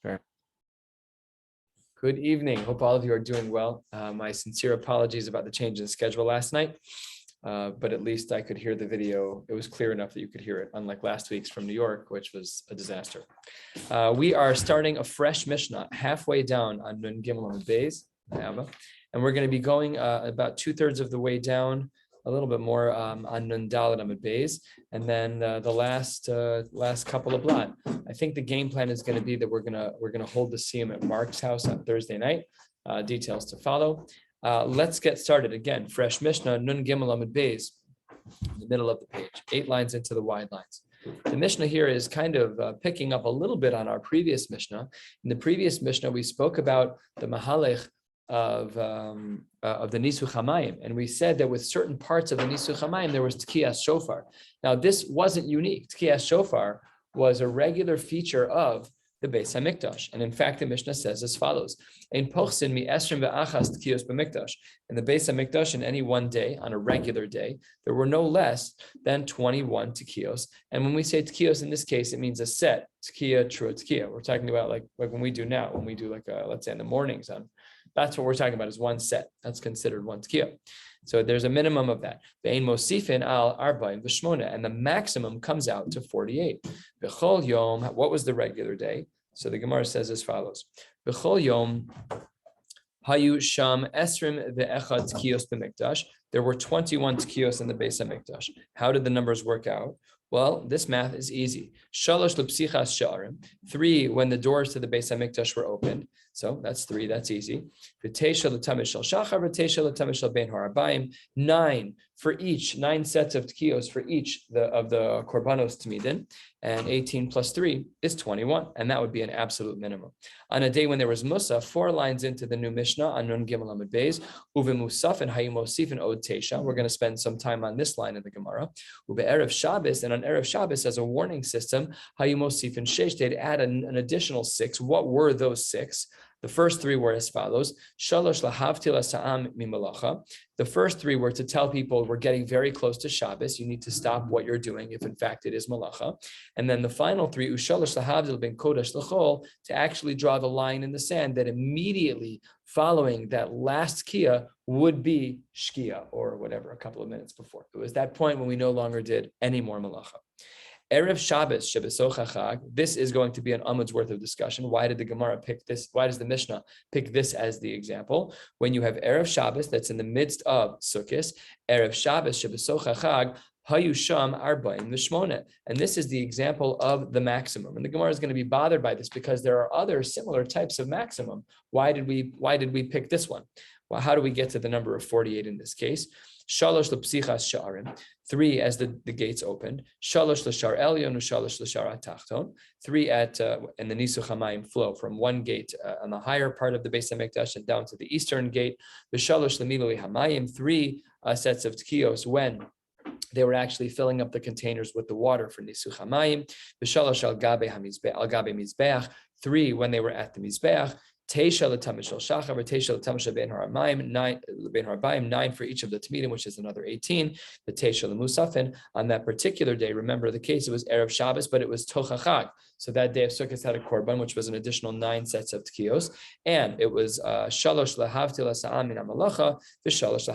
Sure. Good evening. Hope all of you are doing well. My sincere apologies about the change in schedule last night, but at least I could hear the video. It was clear enough that you could hear it, unlike last week's from New York, which was a disaster. We are starting a fresh Mishnah halfway down on Nun Gimel Amud Beis, and we're going to be going about 2/3 of the way down, a little bit more on Nun Dalet Amud Beis, and then the last couple of blot. I think the game plan is going to be that we're gonna hold the siyum at Mark's house on Thursday night. Details to follow. Let's get started. Again, fresh Mishnah, Nun Gimel Amud Beis, in the middle of the page, 8 lines into the wide lines. The Mishnah here is kind of picking up a little bit on our previous Mishnah. In the previous Mishnah, we spoke about the Mahalech of the Nisuch HaMayim, and we said that with certain parts of the Nisuch HaMayim there was Tkiyas Shofar. Now this wasn't unique. Tkiyas Shofar was a regular feature of the Beis HaMikdash, and in fact the Mishnah says as follows: Ein pochsin mi esrim ve'achas tkiyos b'mikdash. In the Beis HaMikdash, in any one day, on a regular day, there were no less than 21 tkiyos. And when we say tkiyos in this case, it means a set tkiya, true tkiya. We're talking about like when we do now, when we do like let's say in the mornings on. That's what we're talking about, is one set. That's considered one tkiyah. So there's a minimum of that. Ve'ein mosifin al arba'im v'shmona, and the maximum comes out to 48. V'chol yom, what was the regular day? So the Gemara says as follows: V'chol yom hayu sham esrim ve'echad tkiyos b'mikdash. There were 21 tkiyos in the Beis HaMikdash. How did the numbers work out? Well, this math is easy. Shalosh l'psichas sha'arim, 3 when the doors to the Beis HaMikdash were opened. So that's 3, that's easy. V'teisha l'tamish shel shachar, v'teisha l'tamish shel bein harabayim, 9 for each, 9 sets of tkiyos for each of the korbanos tamidin, and 18 plus 3 is 21, and that would be an absolute minimum. On a day when there was Musa, 4 lines into the new Mishnah on Nun Gimel Amud Beis, uve musaf and hayu mosif and od teisha. We're going to spend some time on this line in the Gemara. Uve erev Shabbos, and on erev Shabbos as a warning system, hayu mosif and sheish, they'd add an additional 6. What were those 6? The first 3 were as follows: Shalosh lahavtil asa'am mimalacha. The first 3 were to tell people we're getting very close to Shabbos. You need to stop what you're doing if in fact it is malacha. And then the final 3, ushalosh lahavdil ben kodesh l'chol, to actually draw the line in the sand that immediately following that last tkiyah would be shkia, or whatever, a couple of minutes before. It was that point when we no longer did any more malacha. Erev Shabbos, Shebesocha Chag, this is going to be an Amud's worth of discussion. Why did the Gemara pick this? Why does the Mishnah pick this as the example? When you have Erev Shabbos, that's in the midst of Sukkot, Erev Shabbos, Shebesocha Chag, Hayu Sham Arba'im V'Shmona. And this is the example of the maximum. And the Gemara is going to be bothered by this because there are other similar types of maximum. Why did we pick this one? Well, how do we get to the number of 48 in this case? Shalosh l'psichas sha'arim, 3 as the gates opened. Shalosh l'shar elyon, shalosh l'shar atachton, 3 at and the Nisuch HaMayim flow from one gate on the higher part of the Beis HaMikdash and down to the eastern gate. The shalosh l'milui hamayim, 3 sets of tkiyos when they were actually filling up the containers with the water for Nisuch HaMayim. The shalosh al gabe mizbeach, 3 when they were at the mizbeach. Teisha l'tamish shel shachar, teisha l'tamish shel bein harabayim, 9 for each of the tamidim, which is another 18. The teisha l'musafin, on that particular day, remember the case, it was Erev Shabbos, but it was Tochachag. So that day of Sukkot had a korban, which was an additional 9 sets of tkiyos, and it was shalosh lahavdil asa'am min hamalacha, v'shalosh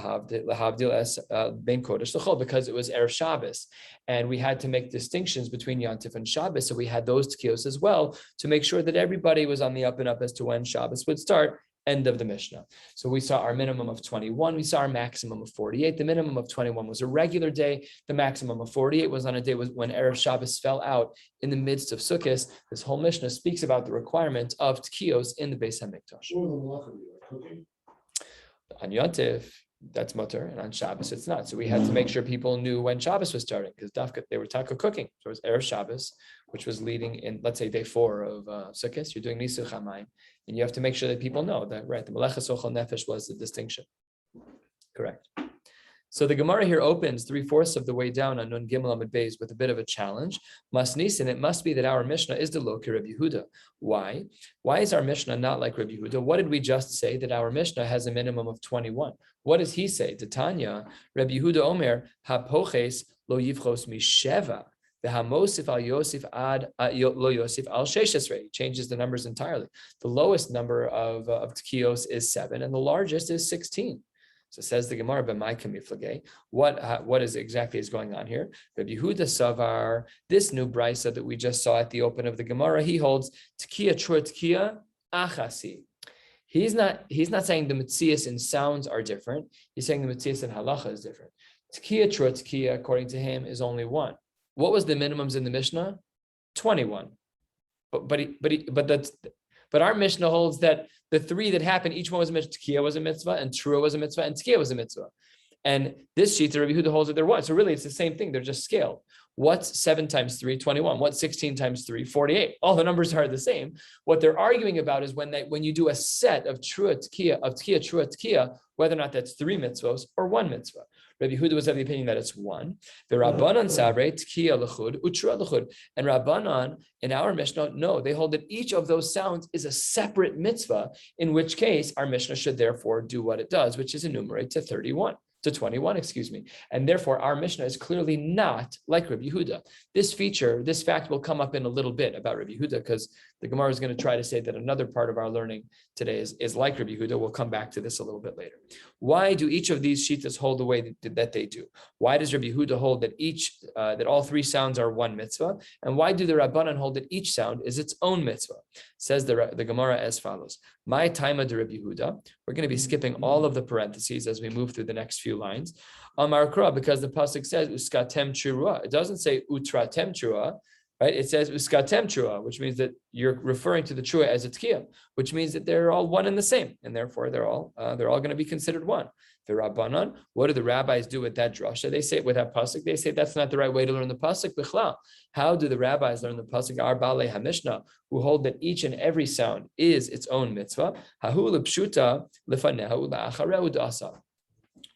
lahavdil as bein kodesh l'chol, because it was Erev Shabbos, and we had to make distinctions between Yantif and Shabbos, so we had those tkiyos as well to make sure that everybody was on the up and up as to when Shabbos would start. End of the Mishnah. So we saw our minimum of 21. We saw our maximum of 48. The minimum of 21 was a regular day. The maximum of 48 was on a day when Erev Shabbos fell out in the midst of Sukkot. This whole Mishnah speaks about the requirement of tkiyos in the Beis HaMikdash. On Yantif, that's mutter, and on Shabbos it's not. So we had to make sure people knew when Shabbos was starting, because they were taka cooking. So it was Erev Shabbos, which was leading in, let's say, day 4 of Sukkot. You're doing Nisuch HaMayim, and you have to make sure that people know that, right, the Meleches Ochel Nefesh was the distinction. Correct. So the Gemara here opens 3/4 of the way down on Nun Gimel Amud Beis with a bit of a challenge. Masnisin, it must be that our Mishnah is the Loki Rabbi Yehuda. Why? Why is our Mishnah not like Rabbi Yehuda? What did we just say? That our Mishnah has a minimum of 21. What does he say? Tanya, Rabbi Yehuda Omer, Hapoches lo yivchos misheva. V'hamosif al Yosif ad lo Yosif al Sheshesrei. He changes the numbers entirely. The lowest number of tkiyos is 7, and the largest is 16. So says the Gemara, what is exactly is going on here? Rabbi Yehuda Savar, this new brisa that we just saw at the open of the Gemara, he holds tkiya trua tkiya achasi. He's not saying the mitzias in sounds are different. He's saying the mitzias in halacha is different. Tkiya trua tkiya, according to him, is only 1. What was the minimums in the Mishnah? 21. But our Mishnah holds that the 3 that happened, each one was a mitzvah. Tkiya was a mitzvah, and trua was a mitzvah, and tkiya was a mitzvah. And this shita, Rabbi Yehuda holds that they're 1. So really, it's the same thing. They're just scaled. What's 7 times 3? 21. What's 16 times 3? 48. All the numbers are the same. What they're arguing about is when you do a set of trua tkiya, trua tkiya, whether or not that's 3 mitzvahs or 1 mitzvah. Rabbi Yehuda was of the opinion that it's 1. The Rabbanan sabre tkiya l'chud u'trua l'chud. And Rabbanan in our Mishnah, no, they hold that each of those sounds is a separate mitzvah. In which case, our Mishnah should therefore do what it does, which is enumerate to 21, and therefore our Mishnah is clearly not like Rabbi Yehuda. This fact will come up in a little bit about Rabbi Yehuda, because the Gemara is going to try to say that another part of our learning today is like Rabbi Yehuda. We'll come back to this a little bit later. Why do each of these shittas hold the way that they do? Why does Rabbi Yehuda hold that that all 3 sounds are 1 mitzvah? And why do the Rabbanan hold that each sound is its own mitzvah? Says the Gemara as follows. My time of Rabbi Yehuda. We're going to be skipping all of the parentheses as we move through the next few lines. Amar Kra, because the pasuk says uskatem trua. It doesn't say utratem trua, right? It says uskatem trua, which means that you're referring to the trua as a tkiya, which means that they're all 1 and the same, and therefore they're all going to be considered 1. The Rabbanan, what do the rabbis do with that drasha? They say with that pasuk, they say that's not the right way to learn the pasuk. Bichlal. How do the rabbis learn the pasuk? Our Balei HaMishnah, who hold that each and every sound is its own mitzvah. Hahu l'pshuta lefanehu la'achareu dasa.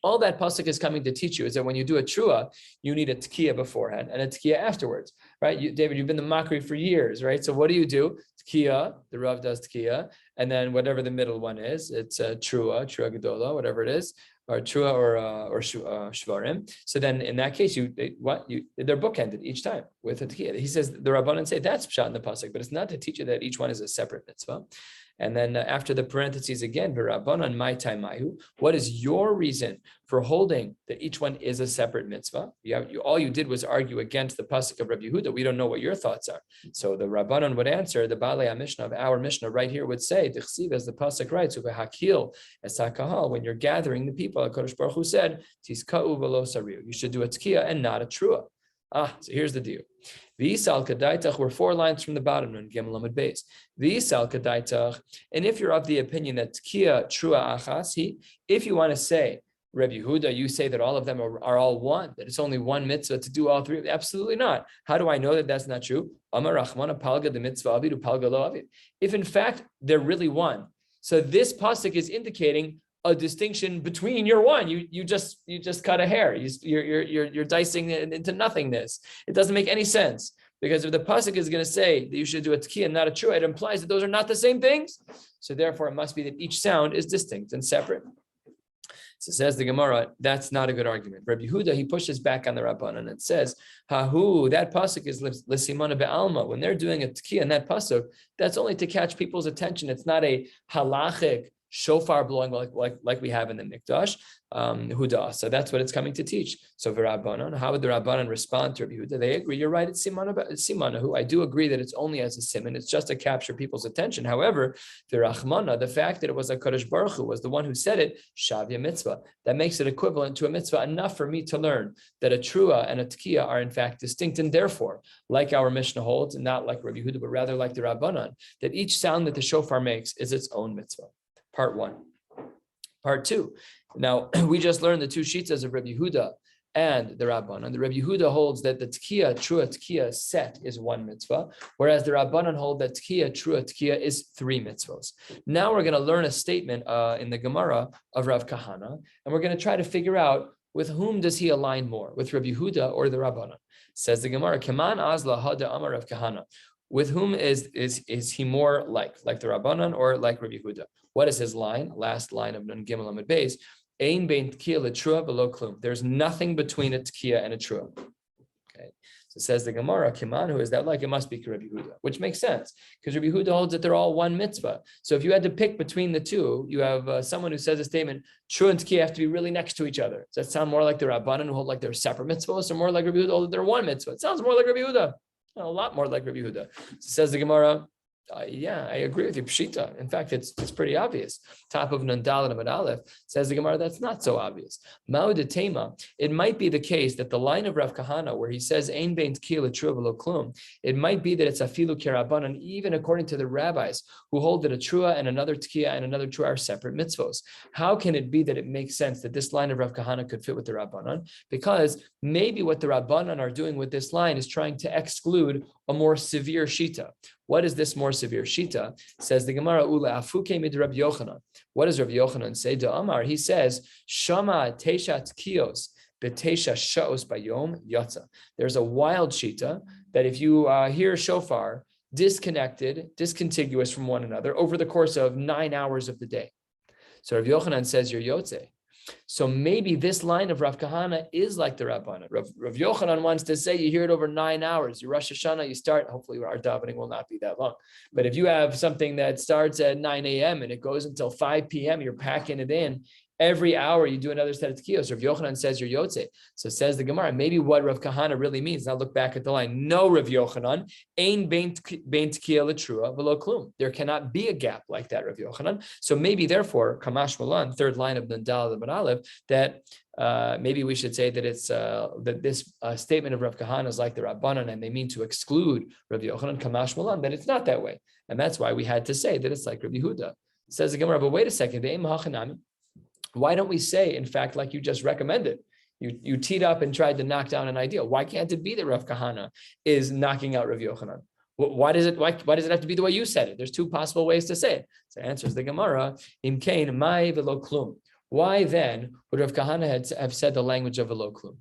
All that pasuk is coming to teach you is that when you do a trua, you need a tkiya beforehand and a tkiya afterwards, right? David, you've been the mockery for years, right? So what do? Tkiya, the Rav does tkiya, and then whatever the middle one is, it's a trua gedola, whatever it is, or trua or shvarim. So then in that case, they're bookended each time with a tkiya. He says the Rabbanan say that's pshat in the pasuk, but it's not to teach you that each one is a separate mitzvah. And then after the parentheses again, v'Rabbanan mai taimayu. What is your reason for holding that each one is a separate mitzvah? All you did was argue against the pasuk of Rabbi Yehuda. We don't know what your thoughts are. So the Rabbanan would answer, the Balei HaMishnah of our Mishnah right here would say, D'chsiv, as the pasuk writes, uvehakil es hakahal, when you're gathering the people, HaKadosh Baruch Hu said, tiska'u v'lo sariu. You should do a tkiya and not a trua. So here's the deal. V'isal kadaitach, we're 4 lines from the bottom on Gimel Amud Beis. V'isal kadaitach, and if you're of the opinion that tkiya trua achasi, if you want to say, Rabbi Yehuda, you say that all of them are all 1, that it's only 1 mitzvah to do all 3. Absolutely not. How do I know that that's not true? Amar Rachmana palga the mitzvah avid palga lo avid. If in fact they're really 1, so this pasuk is indicating a distinction between your 1. You just cut a hair. You're dicing it into nothingness. It doesn't make any sense, because if the pasuk is going to say that you should do a tkiya and not a trua, it implies that those are not the same things. So therefore, it must be that each sound is distinct and separate. So says the Gemara, that's not a good argument. Rabbi Yehuda, he pushes back on the Rabbanan and says, Hahu, that pasuk is l'simana be'alma. When they're doing a tkiya in that pasuk, that's only to catch people's attention. It's not a halachic shofar blowing like we have in the Mikdash, Huda. So that's what it's coming to teach. So v'Rabbanan, how would the Rabbanan respond to Rabbi Yehuda? They agree, you're right, it's simanahu. I do agree that it's only as a simon, it's just to capture people's attention. However, the Rachmana, the fact that it was a Kadosh Baruch Hu was the one who said it, shavya mitzvah, that makes it equivalent to a mitzvah, enough for me to learn that a trua and a tkiya are in fact distinct, and therefore, like our Mishnah holds, and not like Rabbi Yehuda, but rather like the Rabbanan, that each sound that the shofar makes is its own mitzvah. Part 1. Part 2. Now, we just learned the 2 shitas of Rabbi Yehuda and the Rabbanan. The Rabbi Yehuda holds that the tkiya, trua tkiya set is 1 mitzvah, whereas the Rabbanan hold that tkiya, trua tkiya is 3 mitzvahs. Now we're going to learn a statement in the Gemara of Rav Kahana, and we're going to try to figure out with whom does he align more, with Rabbi Yehuda or the Rabbanan. Says the Gemara, Kaman azla hada amar Rav Kahana. With whom is he more like the Rabbanan or like Rabbi Yehuda? What is his line? Last line of Nun Gimel Amud Beis. Ein bein tkiya letrua v'lo klum. There's nothing between a tkiya and a trua. Okay. So it says the Gemara, Kiman, who is that like? It must be Rabbi Yehuda, which makes sense because Rabbi Yehuda holds that they're all one mitzvah. So if you had to pick between the two, you have someone who says a statement, Trua and Tkiya have to be really next to each other. Does that sound more like the Rabbanan who hold like they're separate mitzvahs, or more like Rabbi Yehuda who hold that they're one mitzvah? It sounds more like Rabbi Yehuda. A lot more like Rabbi Yehuda. Says the Gemara, yeah, I agree with you, Pshita. In fact, it's pretty obvious. Top of Nandal and Aleph says the Gemara, that's not so obvious. Ma'od Tema, it might be the case that the line of Rav Kahana where he says Ein bein Tkiya l'trua v'lo klum, it might be that it's afilu kerabanan, even according to the rabbis who hold that a trua and another tkiya and another trua are separate mitzvos. How can it be that it makes sense that this line of Rav Kahana could fit with the Rabbanan? Because maybe what the Rabbanan are doing with this line is trying to exclude a more severe shita. What is this more severe shita? Says the Gemara, Ula afuke mid Rabbi Yochanan. What does Rabbi Yochanan say? De Amar, he says, Shama teisha tkiyos betesha shaos bayom yatza. There's a wild shita that if you hear shofar disconnected, discontiguous from one another over the course of 9 hours of the day. So Rabbi Yochanan says you're yotze. So maybe this line of Rav Kahana is like the Rabbanan. Rav Yochanan wants to say you hear it over 9 hours. You Rosh Hashanah, you start, hopefully our davening will not be that long. But if you have something that starts at 9 a.m. and it goes until 5 p.m., you're packing it in. Every hour you do another set of tkiyos. Rav Yochanan says you're yotze. So says the Gemara, maybe what Rav Kahana really means. Now look back at the line. No, Rav Yochanan, ein bein tkiya l'trua v'lo klum. There cannot be a gap like that, Rav Yochanan. So maybe therefore, Kamash Malan, third line of Nandal and Aleph, that maybe we should say that it's that this statement of Rav Kahana is like the Rabbanan, and they mean to exclude Rav Yochanan, Kamash Malan, that it's not that way. And that's why we had to say that it's like Rabbi Yehuda. Says the Gemara, but wait a second, why don't we say, in fact, like you just recommended, you teed up and tried to knock down an idea. Why can't it be that Rav Kahana is knocking out Rav Yochanan? Why does it have to be the way you said it? There's two possible ways to say it. So answers the Gemara, Im kain mai velo klum. Why then would Rav Kahana have said the language of velo klum?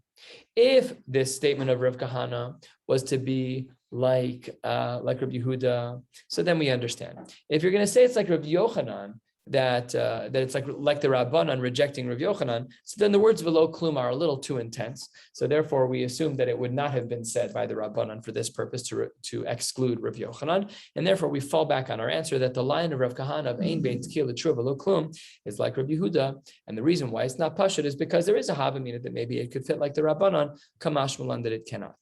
If this statement of Rav Kahana was to be like Rabbi Yehuda, so then we understand. If you're going to say it's like Rav Yochanan, that it's like the Rabbanan rejecting Rav Yochanan, so then the words velo klum are a little too intense. So therefore, we assume that it would not have been said by the Rabbanan for this purpose to exclude Rav Yochanan, and therefore we fall back on our answer that the line of Rav Kahana of Ein bein tkiya l'trua v'lo klum is like Rabbi Yehuda, and the reason why it's not pashut is because there is a havamina that maybe it could fit like the Rabbanan, kamash malan that it cannot.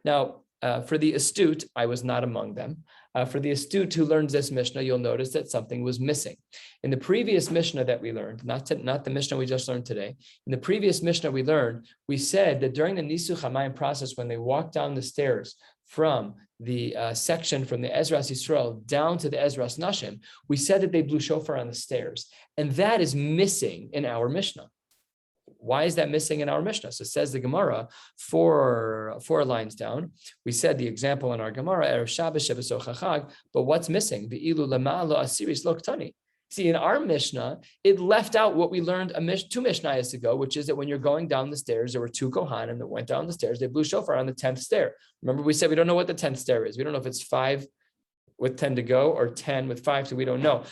Now, for the astute, I was not among them. For the astute who learns this Mishnah, you'll notice that something was missing. In the previous Mishnah that we learned, not the Mishnah we just learned today, in the previous Mishnah we learned, we said that during the Nisuch HaMayim process, when they walked down the stairs from the section from the Ezras Yisrael down to the Ezras Nashim, we said that they blew shofar on the stairs. And that is missing in our Mishnah. Why is that missing in our Mishnah? So says the Gemara, four lines down. We said the example in our Gemara, Erev Shabbos Shebeso Chachag, but what's missing? The Ilu Lama'alo Asiris Loktani. See, in our Mishnah, it left out what we learned two Mishnayos ago, which is that when you're going down the stairs, there were two Kohanim that went down the stairs. They blew shofar on the 10th stair. Remember, we said we don't know what the 10th stair is. We don't know if it's 5 with 10 to go or 10 with 5 to, we don't know.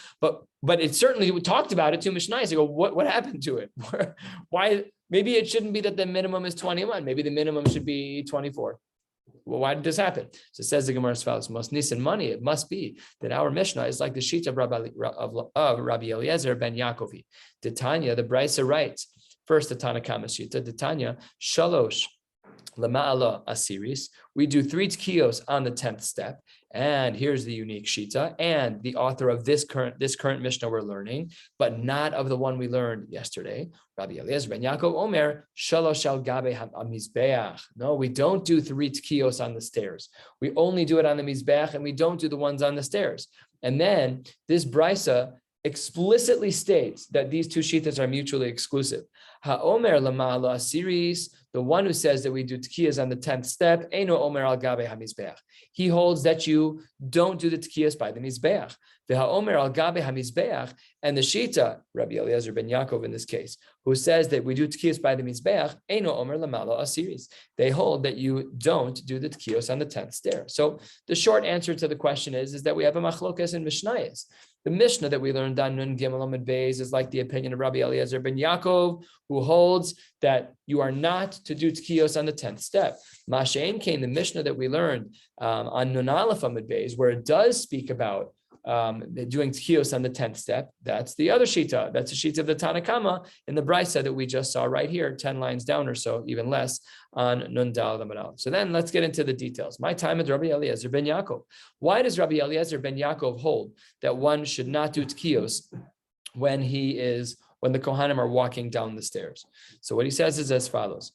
But it certainly, we talked about it two Mishnayos ago. What happened to it? Why? Maybe it shouldn't be that the minimum is 21. Maybe the minimum should be 24. Well, why did this happen? So it says the Gemara as follows: most nisan money. It must be that our Mishnah is like the sheet of Rabbi Eliezer ben Yaakovi. The Tanya, the Brisa writes, first the Tanakama Shita, the Tanya, Shalosh Lama'ala Asiris. We do 3 tkiyos on the 10th step. And here's the unique shita, and the author of this current Mishnah we're learning, but not of the one we learned yesterday. Rabbi Eliezer ben Yaakov Omer Shalosh al Gabe HaMizbeach. No, we don't do 3 tkiyos on the stairs. We only do it on the mizbeach, and we don't do the ones on the stairs. And then this brisa explicitly states that these two shitas are mutually exclusive. HaOmer Lama'ala Asiris, the one who says that we do tkiyas on the 10th step, Eino Omer al Gabe HaMizbeach. He holds that you don't do the tkiyas by the mizbeach. The HaOmer al Gabe HaMizbeach, and the shita, Rabbi Eliezer ben Yaakov in this case, who says that we do tkiyos by the mizbeach, eino omer lamala asiris. They hold that you don't do the tkiyos on the 10th stair. So the short answer to the question is that we have a machlokas in Mishnayos. The Mishnah that we learned on Nun Gimel Amud Beis is like the opinion of Rabbi Eliezer ben Yaakov, who holds that you are not to do tkiyos on the 10th step. Mashein came the Mishnah that we learned on Nun Aleph Amud Beis, where it does speak about doing tkiyos on the 10th step. That's the other shita. That's the shita of the Tanakama in the Brisa that we just saw right here, 10 lines down or so, even less, on Nun Dal Lamanal. So then let's get into the details. My time with Rabbi Eliezer ben Yaakov. Why does Rabbi Eliezer ben Yaakov hold that one should not do tkiyos when the Kohanim are walking down the stairs? So what he says is as follows.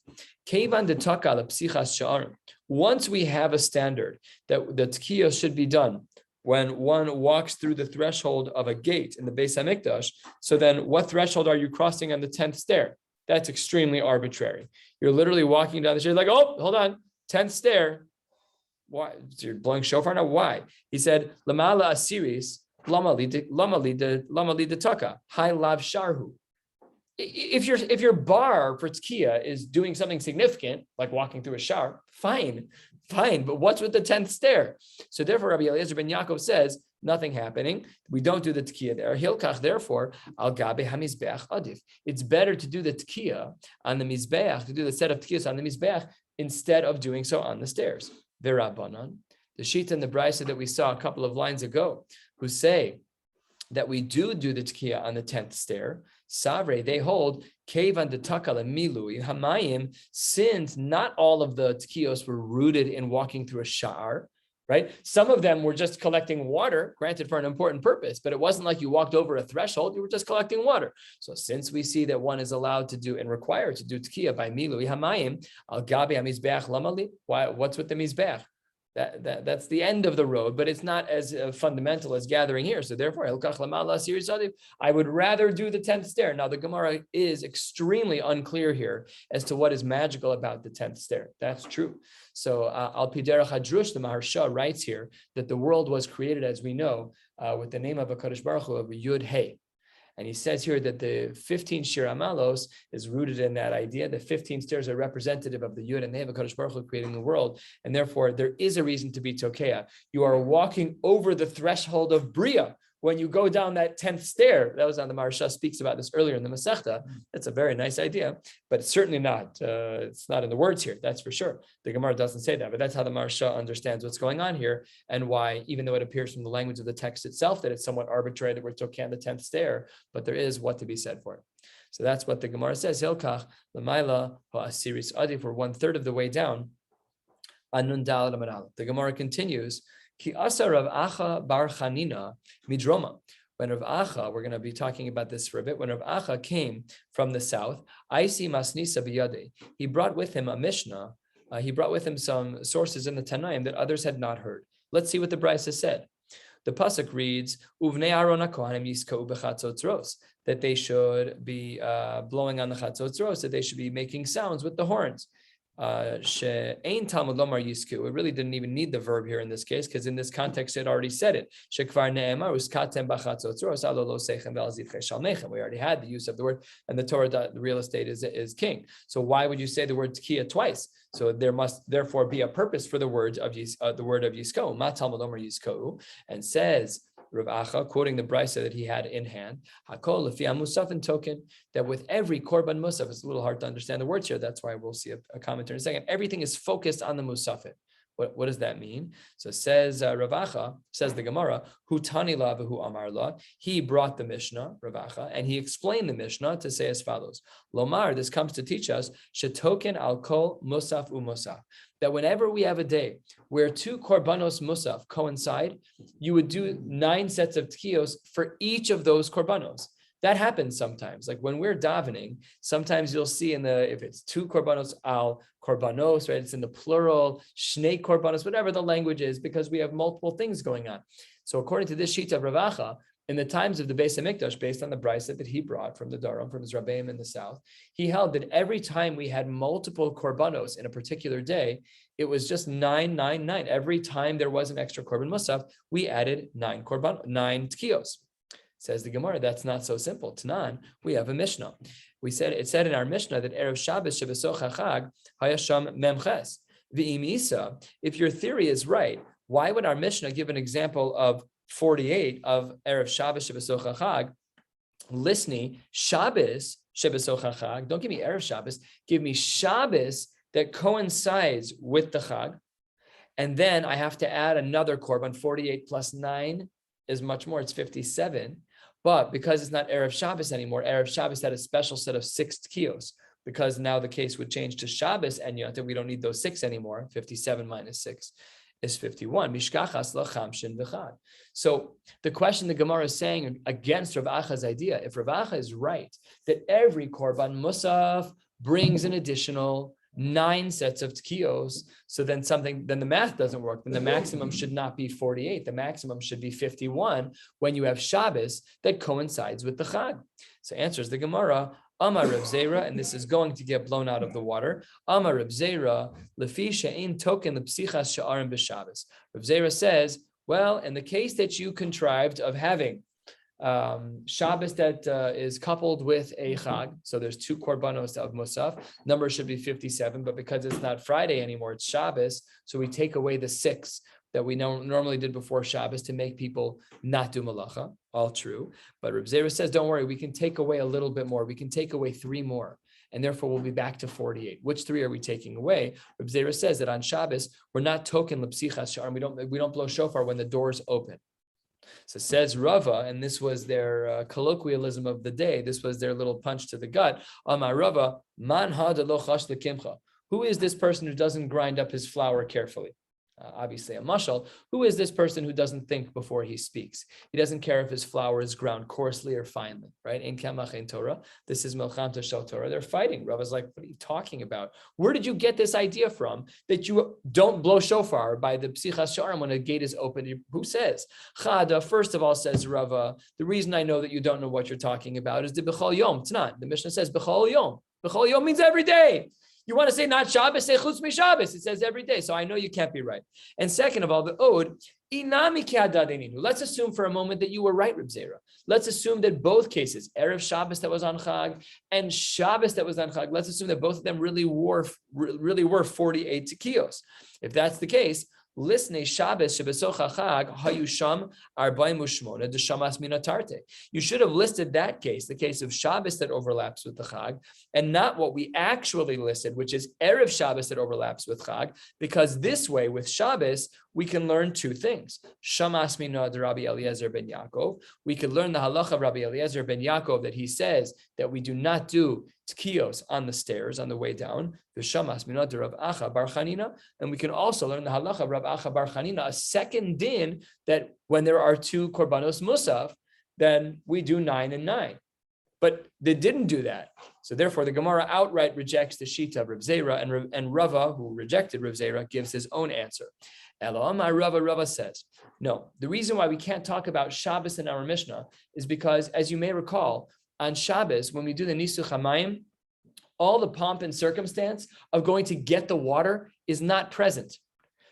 Once we have a standard that the tkiyos should be done when one walks through the threshold of a gate in the Beis Hamikdash, so then what threshold are you crossing on the 10th stair? That's extremely arbitrary. You're literally walking down the stairs like, oh, hold on, 10th stair. Why? So you're blowing shofar now? Why? He said, Lamala asiris, lama li taka, hai lav sharhu. If your bar for tzkiya is doing something significant, like walking through a shar, fine. But what's with the 10th stair? So therefore, Rabbi Eliezer ben Yaakov says, nothing happening. We don't do the tkiyah there. Hilkach, therefore, al gabe hamizbeach adif. It's better to do the tkiyah on the mizbeach, to do the set of tkiyahs on the mizbeach, instead of doing so on the stairs. V'Rabbanan, the shita and the brisa that we saw a couple of lines ago, who say that we do the tkiyah on the 10th stair. Savre, they hold kevan de takala milui hamayim, since not all of the tkiyos were rooted in walking through a sha'ar, right? Some of them were just collecting water, granted for an important purpose, but it wasn't like you walked over a threshold, you were just collecting water. So since we see that one is allowed to do and required to do tkiyah by milui hamayim, al gabi hamizbeach lamali, what's with the mizbeach? That's the end of the road, but it's not as fundamental as gathering here. So therefore, I would rather do the 10th stair. Now, the Gemara is extremely unclear here as to what is magical about the 10th stair. That's true. So Al Piderach Hadrush, the Maharsha writes here that the world was created, as we know, with the name of HaKadosh Baruch Hu, of Yud Hey. And he says here that the 15 Shir Amalos is rooted in that idea. The 15 stairs are representative of the Yud and Hey of HaKadosh Baruch Hu creating the world. And therefore, there is a reason to be Tokeah. You are walking over the threshold of Bria when you go down that 10th stair. That was on the Maharsha speaks about this earlier in the Masechta. That's a very nice idea, but it's certainly not. It's not in the words here, that's for sure. The Gemara doesn't say that, but that's how the Maharsha understands what's going on here and why, even though it appears from the language of the text itself that it's somewhat arbitrary that we're talking on the 10th stair, but there is what to be said for it. So that's what the Gemara says. Hilkach l'mayla ha'asiris adi, for 1/3 of the way down. Anun dal amanal. The Gemara continues. Ki asa Rav Acha bar Chanina midroma. When Rav Acha, we're going to be talking about this for a bit. When Rav Acha came from the south, Aisi Masnisa biyade. He brought with him a Mishnah. He brought with him some sources in the Tanaim that others had not heard. Let's see what the Brisa said. The pasuk reads, "Uvnei Aaron haKohanim yiskau b'chatzotzros," that they should be blowing on the chatzotzros, that they should be making sounds with the horns. She'ein Talmud lomar yisku. It really didn't even need the verb here in this case, because in this context it already said it. Shekvar ne'emar uskatem b'chatzotzros alo lo sechem ve'al shalmechem. We already had the use of the word, and the Torah, the real estate is king. So why would you say the word tkiyah twice? So there must therefore be a purpose for the word of yisko. Ma Talmud lomar yisko, and says Rav Acha, quoting the brisa that he had in hand, Hakol lefi musafin token, that with every korban musaf, it's a little hard to understand the words here. That's why we'll see a commentary in a second. Everything is focused on the musafin. What does that mean? So says Rav Acha, says the Gemara, Hu tani la v'hu amar la. He brought the Mishnah, Rav Acha, and he explained the Mishnah to say as follows. Lomar, this comes to teach us, shetoken al kol musaf u'musaf, that whenever we have a day where 2 korbanos musaf coincide, you would do 9 sets of tkiyos for each of those korbanos. That happens sometimes. Like when we're davening, sometimes you'll see if it's 2 korbanos al korbanos, right? It's in the plural, shnei korbanos, whatever the language is, because we have multiple things going on. So according to this sheet of Rav Acha, in the times of the Beis Hamikdash, based on the brisa that he brought from the Daram, from his Rabbeim in the south, he held that every time we had multiple korbanos in a particular day, it was just 9, 9, 9. Every time there was an extra korban musaf, we added 9 tkiyos. Says the Gemara, that's not so simple. Tanan, we have a Mishnah. It said in our Mishnah that Erev Shabbos shebesocha chag hayasham memches. V'im isa, if your theory is right, why would our Mishnah give an example of 48 of Erev Shabbos shebesocha chag? Listni, Shabbos shebesocha chag. Don't give me Erev Shabbos. Give me Shabbos that coincides with the chag. And then I have to add another korban. 48 plus 9 is much more. It's 57. But because it's not Erev Shabbos anymore, Erev Shabbos had a special set of 6 tkiyos. Because now the case would change to Shabbos and Yontif, we don't need those 6 anymore. 57 minus 6 is 51. Mishkachas lachamshin v'chad. So the question the Gemara is saying against Rav Acha's idea, if Rav Acha is right, that every korban musaf brings an additional 9 sets of tkiyos, so then the math doesn't work. Then the maximum should not be 48. The maximum should be 51 when you have Shabbos that coincides with the Chag. So answers the Gemara, Amar Reb Zera, and this is going to get blown out of the water. Amar Reb Zera, lefi she'ein token lepsichas sha'arim b'Shabbos. Reb Zera says, well, in the case that you contrived of having Shabbos that is coupled with a Chag, so there's 2 korbanos of Musaf, number should be 57, but because it's not Friday anymore, it's Shabbos, so we take away the 6 that we normally did before Shabbos to make people not do malacha, all true. But Reb Zera says, don't worry, we can take away a little bit more, we can take away 3 more, and therefore we'll be back to 48. Which 3 are we taking away? Reb Zera says that on Shabbos, we're not token l'psichas sha'arim, we don't blow shofar when the doors open. So says Rava, and this was their colloquialism of the day. This was their little punch to the gut. Amar Rava, man ha de lo chash lekimcha. Who is this person who doesn't grind up his flour carefully? Obviously a mashal. Who is this person who doesn't think before he speaks? He doesn't care if his flour is ground coarsely or finely, right? In Kamach in Torah, this is Melchamta Shel Torah. They're fighting. Rava's like, what are you talking about? Where did you get this idea from that you don't blow shofar by the Psichas Sha'arim when a gate is open? Who says? Chada, first of all, says Rava, the reason I know that you don't know what you're talking about is the B'chol Yom. It's not. The Mishnah says B'chol Yom. B'chol Yom means every day. You want to say not Shabbos, say Chutz Shabbos. It says every day. So I know you can't be right. And second of all, the Ode, let's assume for a moment that you were right, Reb Zera. Let's assume that both cases, Erev Shabbos that was on Chag and Shabbos that was on Chag, let's assume that both of them really were 48 tkiyos. If that's the case, Lisnei Shabbos shebesocha chag hayusham arba'im u'shmona deshamas mina tarte. You should have listed that case, the case of Shabbos that overlaps with the Chag, and not what we actually listed, which is Erev Shabbos that overlaps with Chag, because this way with Shabbos we can learn 2 things. Shamas mina de Rabbi Eliezer ben Yaakov. We could learn the halacha of Rabbi Eliezer ben Yaakov that he says that we do not do tkiyos on the stairs on the way down. V'shamas mina de Rav Acha bar Chanina, and we can also learn the halacha of Rav Acha bar Chanina, a second din that when there are 2 korbanos musaf, then we do 9 and 9. But they didn't do that. So therefore, the Gemara outright rejects the shita of Rav Zera, and Rava, who rejected Rav Zera, gives his own answer. Rava says, no, the reason why we can't talk about Shabbos in our Mishnah is because, as you may recall, on Shabbos, when we do the Nisuch HaMayim, all the pomp and circumstance of going to get the water is not present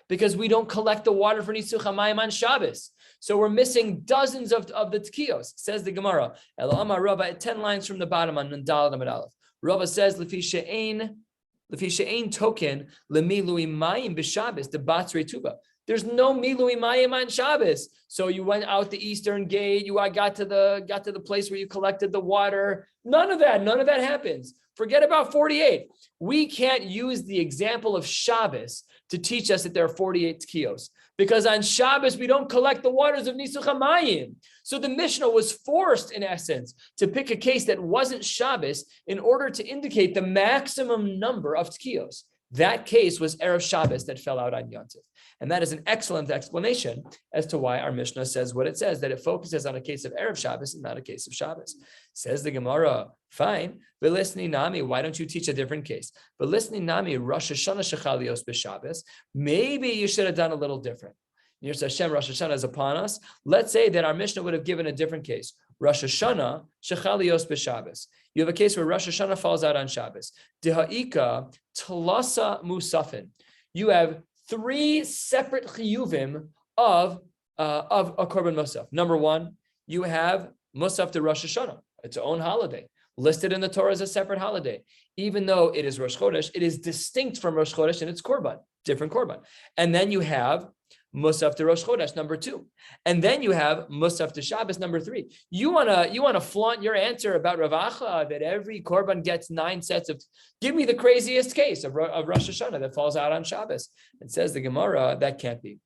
because we don't collect the water for Nisuch HaMayim on Shabbos. So we're missing dozens of the tkiyos, says the Gemara. Amar Rava, at 10 lines from the bottom on Nandal Amid Aleph. Rava says, Lefi she'ein token lemilui mayim b'Shabbos the batzrei tuba. There's no milui mayim on Shabbos. So you went out the eastern gate. You got to the place where you collected the water. None of that happens. Forget about 48. We can't use the example of Shabbos to teach us that there are 48 tkiyos, because on Shabbos we don't collect the waters of Nisuch HaMayim. So the Mishnah was forced, in essence, to pick a case that wasn't Shabbos in order to indicate the maximum number of tkiyos. That case was Erev Shabbos that fell out on Yontif. And that is an excellent explanation as to why our Mishnah says what it says, that it focuses on a case of Erev Shabbos and not a case of Shabbos. Says the Gemara, fine, but listening Nami, why don't you teach a different case? But listening Nami, Rosh Hashanah Shechalios b'Shabbos, maybe you should have done a little different. Yirtzeh Hashem, Rosh Hashanah is upon us. Let's say that our Mishnah would have given a different case. Rosh Hashanah Shechalios b'Shabbos. You have a case where Rosh Hashanah falls out on Shabbos. Deha'ika Talasa Musafin. You have 3 separate chiyuvim of a korban musaf. Number 1, you have Musaf to Rosh Hashanah, its own holiday, listed in the Torah as a separate holiday. Even though it is Rosh Chodesh, it is distinct from Rosh Chodesh and its korban, different korban. And then you have Musaf to Rosh Chodesh, number 2. And then you have Musaf to Shabbos, number 3. You wanna flaunt your answer about Rav Acha that every korban gets 9 sets of. Give me the craziest case of Rosh Hashanah that falls out on Shabbos. It says the Gemara that can't be.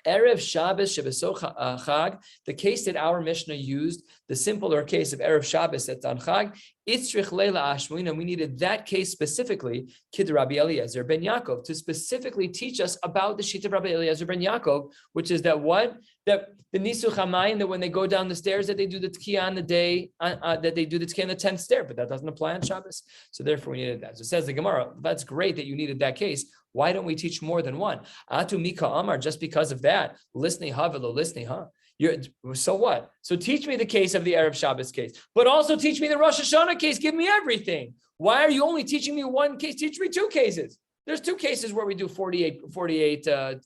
Erev Shabbos Shabbos Chag, the case that our Mishnah used, the simpler case of Erev Shabbos that's on Chag, Itzrich Leila Ashmuina, we needed that case specifically, Kid Rabbi Eliezer ben Yaakov, to specifically teach us about the sheet of Rabbi Eliezer ben Yaakov, which is that the Nisu Chamayim, that when they go down the stairs, that they do the Tkiyah on the day, that they do the Tkiyah on the 10th stair, but that doesn't apply on Shabbos. So therefore we needed that. So it says the Gemara, that's great that you needed that case. Why don't we teach more than one? Atu Mika Amar, just because of that. Listening ha velo listening ha. So what? So teach me the case of the Erev Shabbos case, but also teach me the Rosh Hashanah case. Give me everything. Why are you only teaching me one case? Teach me 2 cases. There's 2 cases where we do 48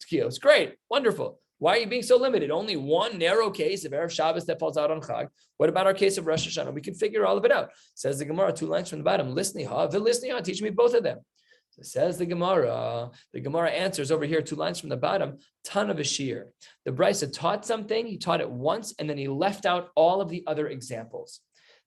kilos. Great, wonderful. Why are you being so limited? Only one narrow case of Erev Shabbos that falls out on Chag. What about our case of Rosh Hashanah? We can figure all of it out. Says the Gemara, 2 lines from the bottom. Listening ha, teach me both of them. So says the Gemara answers over here 2 lines from the bottom, Tana v'shir. The Brisa taught something, he taught it once, and then he left out all of the other examples.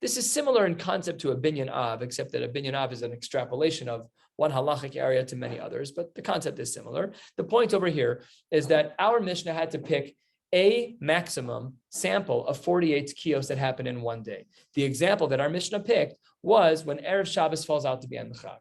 This is similar in concept to a binyan av, except that a binyan av is an extrapolation of one halachic area to many others, but the concept is similar. The point over here is that our Mishnah had to pick a maximum sample of 48 kios that happen in one day. The example that our Mishnah picked was when Erev Shabbos falls out to be on the Chag.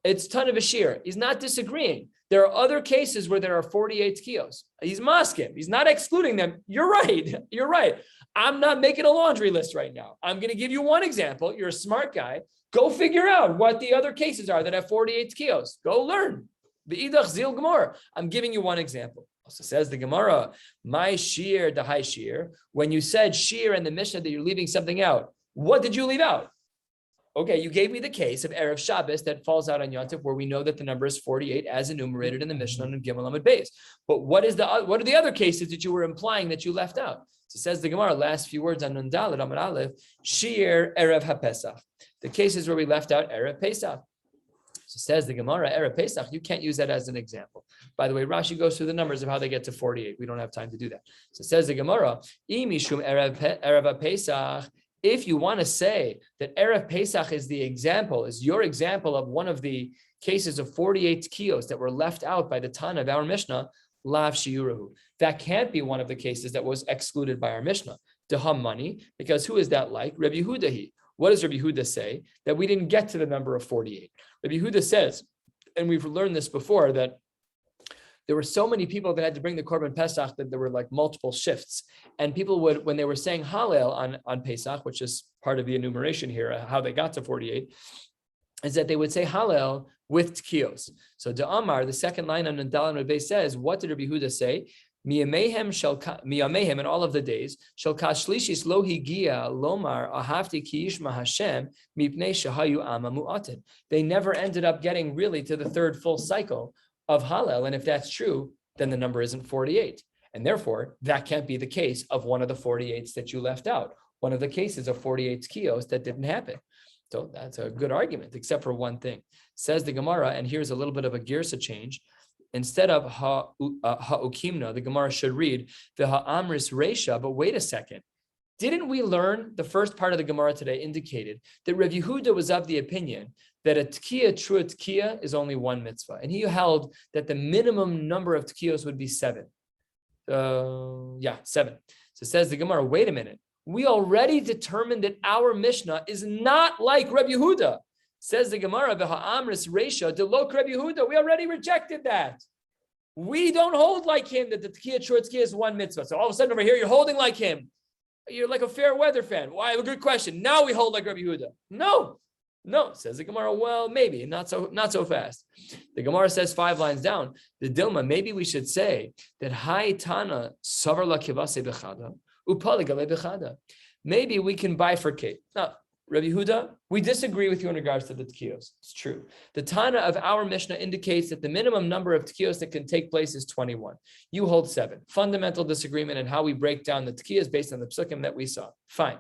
It's ton of a shiur. He's not disagreeing. There are other cases where there are 48 kios. He's masking. He's not excluding them. You're right. You're right. I'm not making a laundry list right now. I'm going to give you one example. You're a smart guy. Go figure out what the other cases are that have 48 kios. Go learn. Be'idach zil gemara. I'm giving you one example. Also says the Gemara, my shiur, the high shiur. When you said shiur in the Mishnah that you're leaving something out, what did you leave out? Okay, you gave me the case of Erev Shabbos that falls out on Yom Tov, where we know that the number is 48 as enumerated in the Mishnah and Gimel Amud Beis. But what are the other cases that you were implying that you left out? So says the Gemara, last few words on Nun Dalet Amud Aleph, Shiur Erev HaPesach. The cases where we left out Erev Pesach. So says the Gemara, Erev Pesach, you can't use that as an example. By the way, Rashi goes through the numbers of how they get to 48. We don't have time to do that. So says the Gemara, Imishum Erev Pesach. If you want to say that Erev Pesach is your example of one of the cases of 48 kios that were left out by the Tana of our Mishnah, lav shiurahu. That can't be one of the cases that was excluded by our Mishnah. Deham money, because who is that like? Rabbi Yehuda. What does Rabbi Yehuda say? That we didn't get to the number of 48. Rabbi Yehuda says, and we've learned this before, that there were so many people that had to bring the Korban Pesach that there were like multiple shifts. And people would, when they were saying Hallel on Pesach, which is part of the enumeration here, how they got to 48, is that they would say Hallel with Tkiyos. So Da'amar, the second line on Dalan Rebbe says, what did Rabbi Yehuda say? Miyamehem in all of the days, shall kashlishis lo higia lomar ahavti kiyishma Hashem mipnei shahayu ama mu'atin. They never ended up getting really to the 3rd full cycle of Hallel, and if that's true, then the number isn't 48. And therefore, that can't be the case of one of the 48s that you left out, one of the cases of 48 kios that didn't happen. So that's a good argument, except for one thing. Says the Gemara, and here's a little bit of a girsa change. Instead of ha'ukimna, the Gemara should read the ha'amris reisha, but wait a second. Didn't we learn the first part of the Gemara today indicated that Rav Yehuda was of the opinion that a tkiyah, true tkiyah, is only 1 mitzvah. And he held that the minimum number of tkiyos would be 7. 7. So says the Gemara, wait a minute. We already determined that our Mishnah is not like Rabbi Yehuda. Says the Gemara, v'ha'amris reisha delok Rabbi Yehuda. We already rejected that. We don't hold like him that the tkiyah, true tkiyah is 1 mitzvah. So all of a sudden over here, you're holding like him. You're like a fair weather fan. Why? A good question. Now we hold like Rabbi Yehuda. No, says the Gemara. Well, maybe not so fast. The Gemara says 5 lines down. The Dilma. Maybe we should say that Hai Tana Savar la Kivase Bechada Upaligale Bechada. Maybe we can bifurcate. Now, Rabbi Huda, we disagree with you in regards to the tkiyos. It's true. The Tana of our Mishnah indicates that the minimum number of tkiyos that can take place is 21. You hold 7. Fundamental disagreement in how we break down the tkiyos based on the psukim that we saw. Fine.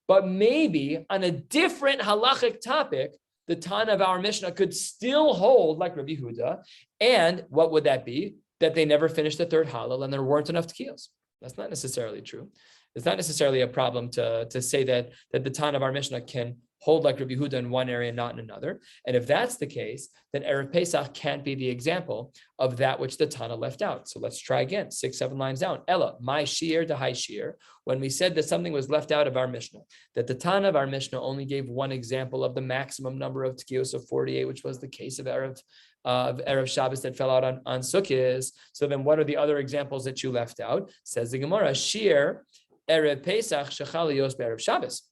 But maybe on a different halachic topic, the Tana of our Mishnah could still hold like Rabbi Huda. And what would that be? That they never finished the third halal and there weren't enough tkiyos. That's not necessarily true. It's not necessarily a problem to say that the Tana of our Mishnah can hold like Rabbi Huda in one area and not in another. And if that's the case, then Erev Pesach can't be the example of that which the Tana left out. So let's try again, 6, 7 lines down. Ella, my shiur to high shiur, when we said that something was left out of our Mishnah, that the Tana of our Mishnah only gave one example of the maximum number of tkiyos of 48, which was the case of Erev Shabbos that fell out on Sukkah. So then what are the other examples that you left out? Says the Gemara, shiur, Erev Pesach shechalios be'erev Shabbos.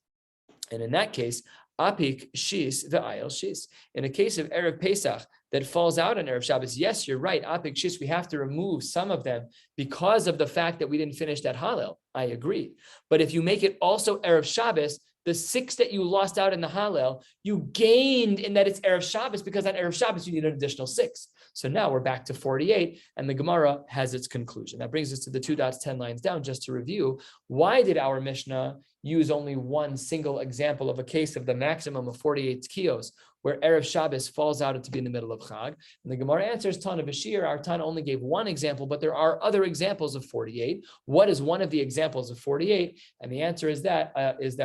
And in that case, apik shis ve'ayel shis. In a case of Erev Pesach that falls out on Erev Shabbos, yes, you're right, apik shis, we have to remove some of them because of the fact that we didn't finish that halal. I agree. But if you make it also Erev Shabbos, the 6 that you lost out in the Hallel, you gained in that it's Erev Shabbos because on Erev Shabbos you need an additional 6. So now we're back to 48 and the Gemara has its conclusion. That brings us to the 2 dots, 10 lines down, just to review. Why did our Mishnah use only one single example of a case of the maximum of 48 tkiyos where Erev Shabbos falls out to be in the middle of Chag? And the Gemara answers, Tana Bashir, our Tana only gave one example, but there are other examples of 48. What is one of the examples of 48? And the answer is that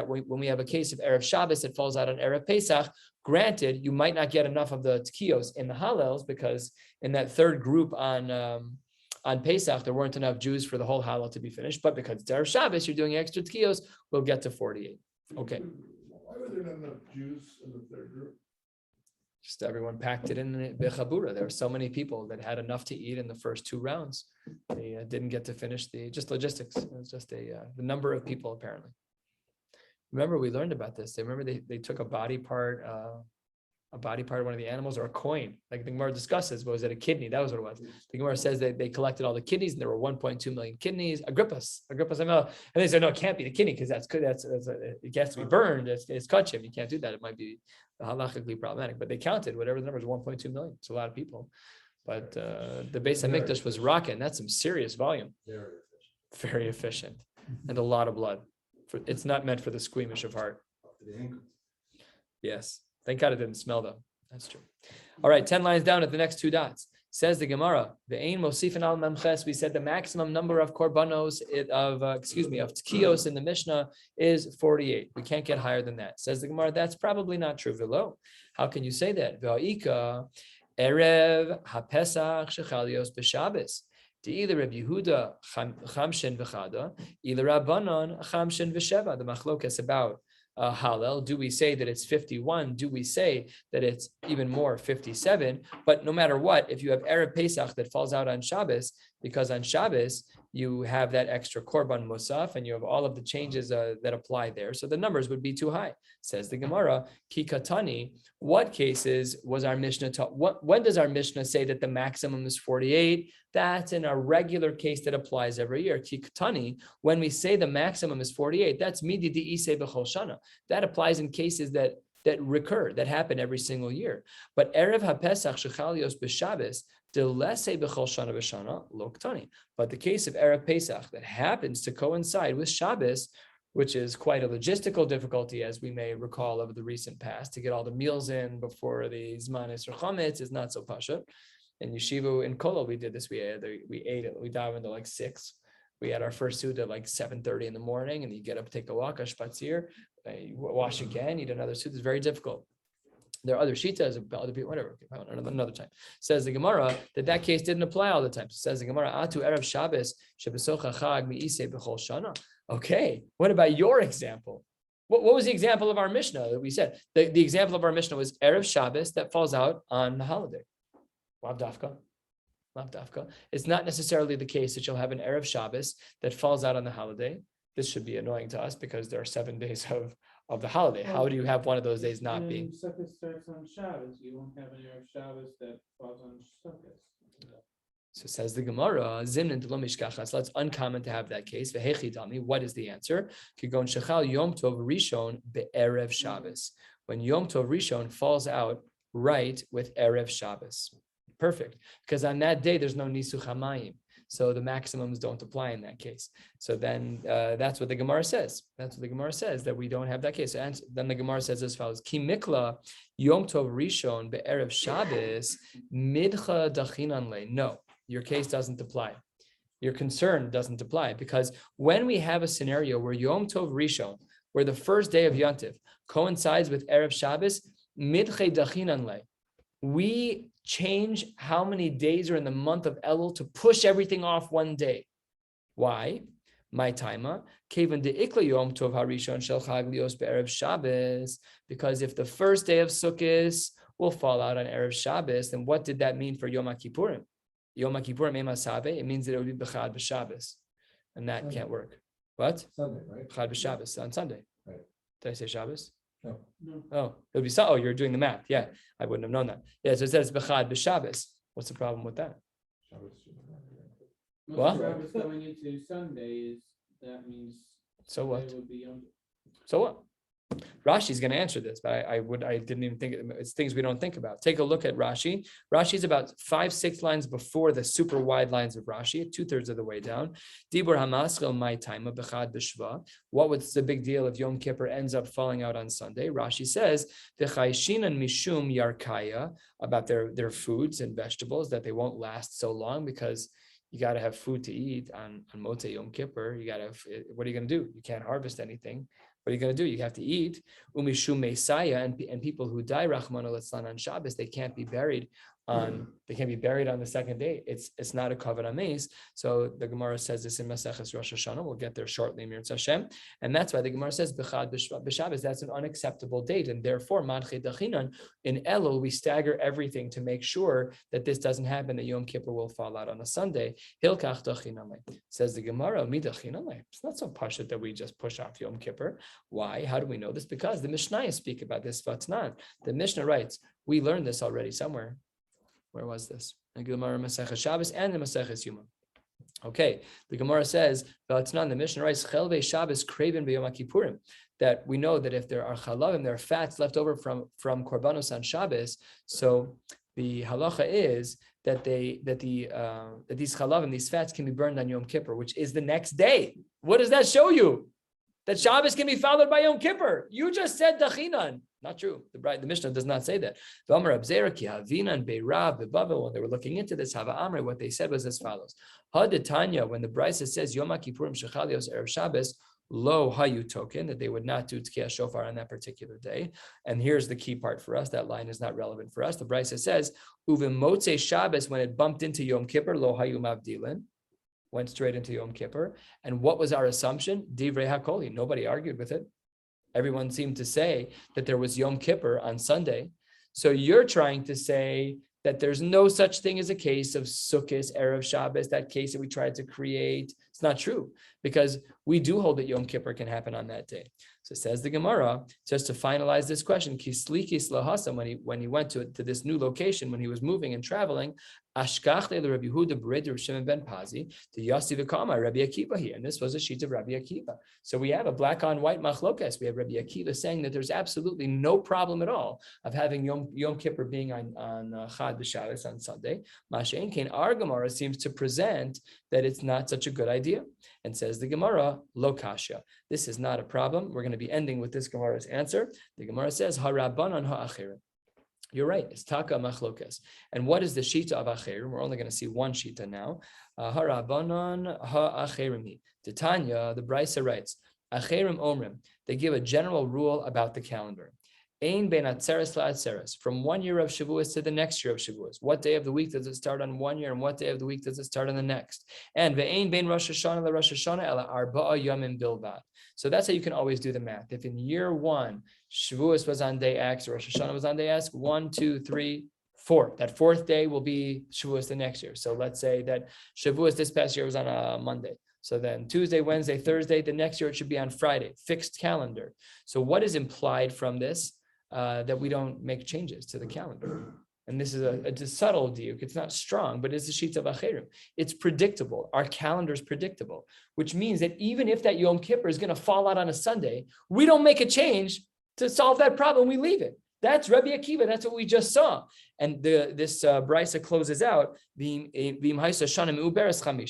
when we have a case of Erev Shabbos that falls out on Erev Pesach, granted, you might not get enough of the tkiyos in the Hallels because in that third group on Pesach, there weren't enough Jews for the whole Hallel to be finished, but because it's Erev Shabbos, you're doing extra tkiyos, we'll get to 48. Okay. Why were there not enough Jews in the third group? Just everyone packed it in Bechabura. There were so many people that had enough to eat in the first 2 rounds. They didn't get to finish just logistics. It was just the number of people apparently. Remember, we learned about this. They took a body part of one of the animals or a coin. Like the Gemara discusses, was it a kidney? That was what it was. The Gemara says that they collected all the kidneys and there were 1.2 million kidneys. Agrippas, and they said, no, it can't be the kidney because it has to be burned. It's kachim. You can't do that. It might be halachically problematic, but they counted whatever the number is, 1.2 million. It's a lot of people. But the Beis HaMikdash was rocking. That's some serious volume. Very efficient. And a lot of blood. It's not meant for the squeamish of heart. Yes. Thank God it didn't smell though. That's true. All right, 10 lines down at the next 2 dots. Says the Gemara, Ve'ein mosifin al memches. We said the maximum number of korbanos of tkiyos in the Mishnah is 48. We can't get higher than that. Says the Gemara, that's probably not true. Velo. How can you say that? Ve'ika erev hapesach shechalios b'Shabbos. Either Rabbi Yehuda chamshin v'chada, either Rabbanon chamshin v'sheva. The machlokas about Hallel. Do we say that it's 51? Do we say that it's even more 57? But no matter what, if you have Erev Pesach that falls out on Shabbos, because on Shabbos you have that extra Korban Musaf and you have all of the changes that apply there. So the numbers would be too high. Says the Gemara, Ki Katani, what cases was our Mishnah taught? When does our Mishnah say that the maximum is 48? That's in a regular case that applies every year. Ki Katani, when we say the maximum is 48, that's Midi Di'ise B'chol Shana. That applies in cases that recur, that happen every single year. But Erev HaPesach Shechalios B'Shabbos, but the case of Erev Pesach that happens to coincide with Shabbos, which is quite a logistical difficulty, as we may recall of the recent past, to get all the meals in before the Zmanis or Chametz is not so pasha. In Yeshiva in Kolo, we did this. We dive into like 6. We had our first suda at like 7:30 in the morning, and you get up, take a walk, a spatzir, you wash again, eat another suda. It's very difficult. There are other shitas, other people, whatever. Another time. Says the Gemara that case didn't apply all the time. Says the Gemara, Atu Erev Shabbos shebesocha chag mi'isei b'chol shana. Okay, what about your example? What was the example of our Mishnah that we said? The example of our Mishnah was Erev Shabbos that falls out on the holiday. Lav dafka. It's not necessarily the case that you'll have an Erev Shabbos that falls out on the holiday. This should be annoying to us because there are 7 days of the holiday. How do you have one of those days not being? Sukkah starts on Shabbos. You won't have an Erev Shabbos that falls on Sukkah. So says the Gemara, Zimnin de lo mishkachas. Let's uncommon to have that case. Vehechidami. What is the answer? Kigon shechal Yom Tov Rishon be'erev Shabbos. When Yom Tov Rishon falls out right with erev Shabbos. Perfect. Because on that day there's no nisuch hamayim. So the maximums don't apply in that case. So then that's what the Gemara says. That's what the Gemara says, that we don't have that case. And then the Gemara says as follows: Ki mikla Yom Tov Rishon be'erev Shabbos midcha dachinan le. No, your case doesn't apply. Your concern doesn't apply, because when we have a scenario where Yom Tov Rishon, where the first day of Yontif coincides with erev Shabbos, midcha dachinan le, we change how many days are in the month of Elul to push everything off one day. Why? My timer. Kevan de ikla yom tov harishon shel chag lios be'erev Shabbos. Because if the first day of Sukkot will fall out on erev Shabbos, then what did that mean for Yom Kippurim? Yom Kippurim emasabe. It means that it would be b'chad b'Shabbos, and that can't work. What? Sunday, right? B'chad b'Shabbos on Sunday. Right. Did I say Shabbos? No. Oh, it would be so. Oh, you're doing the math. Yeah, I wouldn't have known that. Yeah, so it says b'chad b'Shabbos. What's the problem with that? What? Shabbos going into Sunday is, that means. So what? Sunday would be Yom Tov. So what? Rashi's going to answer this, but I didn't even think it's things we don't think about. Take a look at Rashi. Rashi's about 5-6 lines before the super wide lines of Rashi, 2/3 of the way down. Dibur hamaschel my time b'chad b'shva. What was the big deal if Yom Kippur ends up falling out on Sunday? Rashi says v'chayshinan mishum yarkaya, about their foods and vegetables, that they won't last so long because you got to have food to eat on Motzei Yom Kippur. You got to have, what are you going to do? You can't harvest anything. What are you going to do? You have to eat. Umishum Mesaya, and people who die Rachmana litzlan on Shabbos, they can't be buried on the second day. It's not a kavod ames. So the Gemara says this in Maseches Rosh Hashanah. We'll get there shortly, Mir Hashem. And that's why the Gemara says b'chad b'Shabbos. That's an unacceptable date, and therefore madche dachinan in Elul we stagger everything to make sure that this doesn't happen. That Yom Kippur will fall out on a Sunday. Hilkach dachinan. Says the Gemara, mi dachinan. It's not so pashut that we just push off Yom Kippur. Why? How do we know this? Because the Mishnayos speak about this. Vatnan. The Mishnah writes, we learned this already somewhere. Where was this? The Gemara Maseches Shabbos and the Maseches Yoma. Okay, the Gemara says, the Mishnah writes, Chelvei Shabbos craven b'Yom Kippurim, that we know that if there are chalavim, there are fats left over from korbanos on Shabbos. So the halacha is that that these chalavim, these fats, can be burned on Yom Kippur, which is the next day. What does that show you? That Shabbos can be followed by Yom Kippur. You just said dachinan. Not true. The Mishnah does not say that. When they were looking into this, what they said was as follows. When the Brisa says Yom Kippurim shechalios erev Shabbos, lo hayu token, that they would not do tkiyah shofar on that particular day. And here's the key part for us. That line is not relevant for us. The Brisa says, uvim motzei Shabbos, when it bumped into Yom Kippur, lo hayu mavdilin, went straight into Yom Kippur. And what was our assumption? Divrei hakoli. Nobody argued with it. Everyone seemed to say that there was Yom Kippur on Sunday. So you're trying to say that there's no such thing as a case of Sukkot, Erev Shabbos, that case that we tried to create. It's not true, because we do hold that Yom Kippur can happen on that day. So it says the Gemara, just to finalize this question, Kisli Kislahasa, when he went to this new location, when he was moving and traveling, Ashkach le Rabbi Yehuda b'red Rav Shimon ben Pazi to Yossi v'Kama Rabbi Akiva here, and this was a sheet of Rabbi Akiva. So we have a black on white machlokes. We have Rabbi Akiva saying that there's absolutely no problem at all of having Yom Kippur being on Chad b'Shabbos on Sunday. Mashein Kain, our Gemara seems to present that it's not such a good idea, and says the Gemara lo kasha. This is not a problem. We're going to be ending with this Gemara's answer. The Gemara says harabanan ha'achirim. You're right. It's taka machlokes. And what is the shita of achirim? We're only going to see one shita now. Harabanan ha'achirim. Tanya, the Brisa writes, achirim omrim. They give a general rule about the calendar. Ein ben atzeres la'atzeres. From one year of Shavuos to the next year of Shavuos. What day of the week does it start on one year, and what day of the week does it start on the next? And ve'ein ben Rosh Hashanah la Rosh Hashanah ela arba'a yomim bilvad. So that's how you can always do the math. If in year one, Shavuos was on day X, or Rosh Hashanah was on day X, 1, 2, 3, 4. That fourth day will be Shavuos the next year. So let's say that Shavuos this past year was on a Monday. So then Tuesday, Wednesday, Thursday, the next year it should be on Friday, fixed calendar. So what is implied from this? That we don't make changes to the calendar. and this is a subtle diuk, it's not strong, but it's the shita of acherim. It's predictable. Our calendar is predictable, which means that even if that Yom Kippur is going to fall out on a Sunday, we don't make a change to solve that problem. We leave it. That's Rabbi Akiva. That's what we just saw. And this brisa closes out, if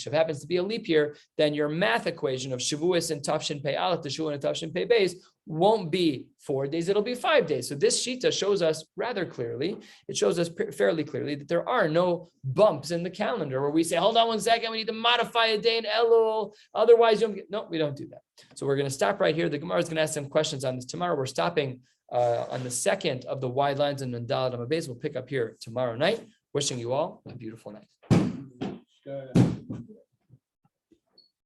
it happens to be a leap year, then your math equation of Shavuos and Tafshin Pei Aleph, the Shavuot and Tafshin Pei Beis, won't be 4 days, it'll be 5 days. So this shita shows us rather clearly, it shows us fairly clearly that there are no bumps in the calendar where we say, hold on one second, we need to modify a day in Elul, otherwise you don't get, no, we don't do that. So we're going to stop right here. The Gemara is going to ask some questions on this tomorrow. We're stopping on the second of the wide lines in Dalet Amud Beis. We'll pick up here tomorrow night. Wishing you all a beautiful night.